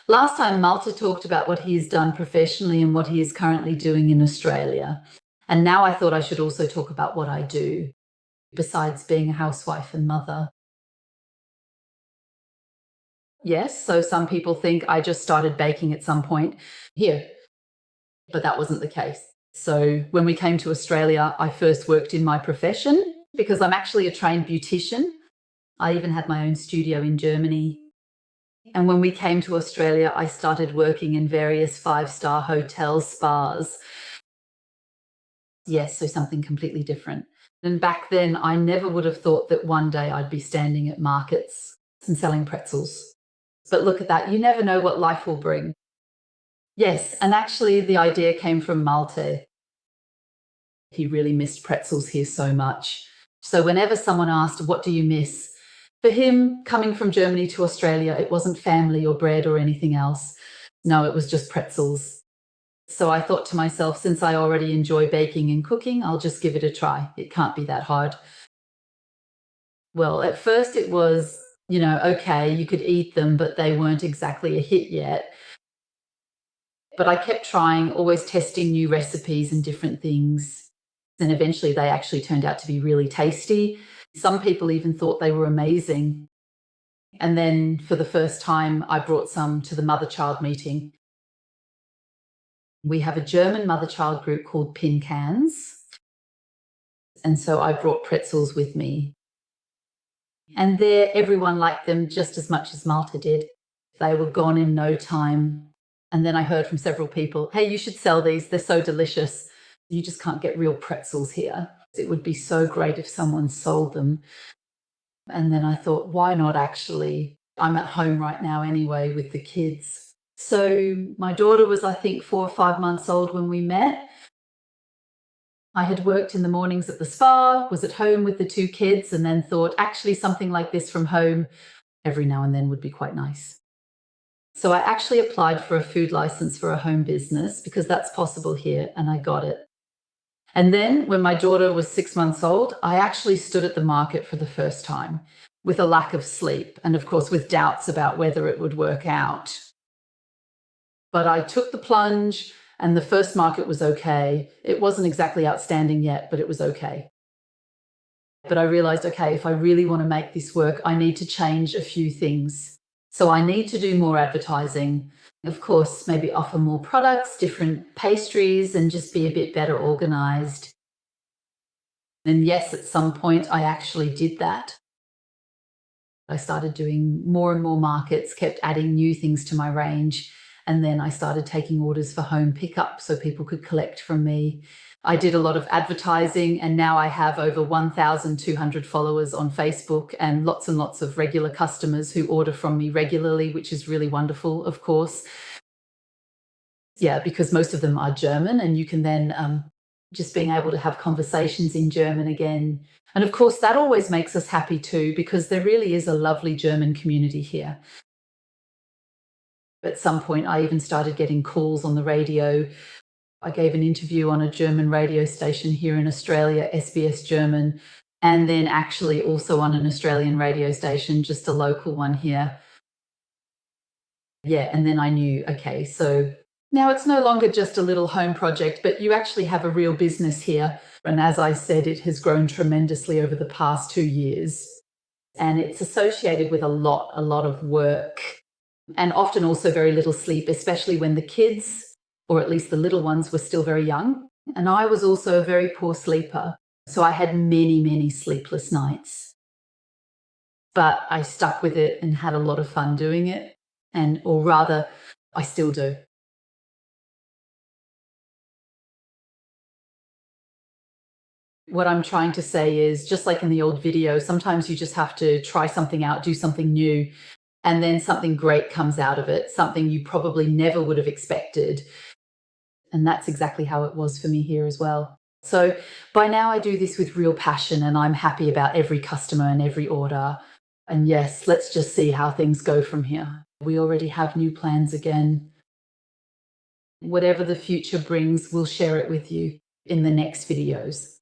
Last time, Malte talked about what he has done professionally and what he is currently doing in Australia. And now I thought I should also talk about what I do, besides being a housewife and mother. Yes, so some people think I just started baking at some point here, but that wasn't the case. So when we came to Australia, I first worked in my profession because I'm actually a trained beautician. I even had my own studio in Germany. And when we came to Australia, I started working in various five-star hotels, spas. Yes, so something completely different. And back then, I never would have thought that one day I'd be standing at markets and selling pretzels. But look at that, you never know what life will bring. Yes, and actually the idea came from Malte. He really missed pretzels here so much. So whenever someone asked, what do you miss? For him, coming from Germany to Australia, it wasn't family or bread or anything else. No, it was just pretzels. So I thought to myself, since I already enjoy baking and cooking, I'll just give it a try. It can't be that hard. Well, at first it was, okay, you could eat them, but they weren't exactly a hit yet. But I kept trying, always testing new recipes and different things. And eventually they actually turned out to be really tasty. Some people even thought they were amazing. And then for the first time, I brought some to the mother-child meeting. We have a German mother-child group called Pin Cans. And so I brought pretzels with me. And there, everyone liked them just as much as Malte did. They were gone in no time. And then I heard from several people, hey, you should sell these. They're so delicious. You just can't get real pretzels here. It would be so great if someone sold them. And then I thought, why not actually? I'm at home right now anyway with the kids. So my daughter was, I think, 4 or 5 months old when we met. I had worked in the mornings at the spa, was at home with the 2 kids, and then thought actually something like this from home every now and then would be quite nice. So I actually applied for a food license for a home business because that's possible here, and I got it. And then when my daughter was 6 months old, I actually stood at the market for the first time with a lack of sleep and, of course, with doubts about whether it would work out. But I took the plunge, and the first market was okay. It wasn't exactly outstanding yet, but it was okay. But I realized, okay, if I really want to make this work, I need to change a few things. So I need to do more advertising. Of course, maybe offer more products, different pastries, and just be a bit better organized. And yes, at some point, I actually did that. I started doing more and more markets, kept adding new things to my range. And then I started taking orders for home pickup so people could collect from me. I did a lot of advertising, and now I have over 1,200 followers on Facebook and lots of regular customers who order from me regularly, which is really wonderful, of course. Yeah, because most of them are German, and you can then just being able to have conversations in German again. And of course, that always makes us happy too, because there really is a lovely German community here. At some point, I even started getting calls on the radio. I gave an interview on a German radio station here in Australia, SBS German, and then actually also on an Australian radio station, just a local one here. Yeah, and then I knew, okay, so now it's no longer just a little home project, but you actually have a real business here. And as I said, it has grown tremendously over the past 2 years. And it's associated with a lot of work, and often also very little sleep, especially when the kids, or at least the little ones, were still very young. And I was also a very poor sleeper. So I had many sleepless nights. But I stuck with it and had a lot of fun doing it. Or rather, I still do. What I'm trying to say is, just like in the old video, sometimes you just have to try something out, do something new, and then something great comes out of it, something you probably never would have expected. And that's exactly how it was for me here as well. So by now I do this with real passion, and I'm happy about every customer and every order. And yes, let's just see how things go from here. We already have new plans again. Whatever the future brings, we'll share it with you in the next videos.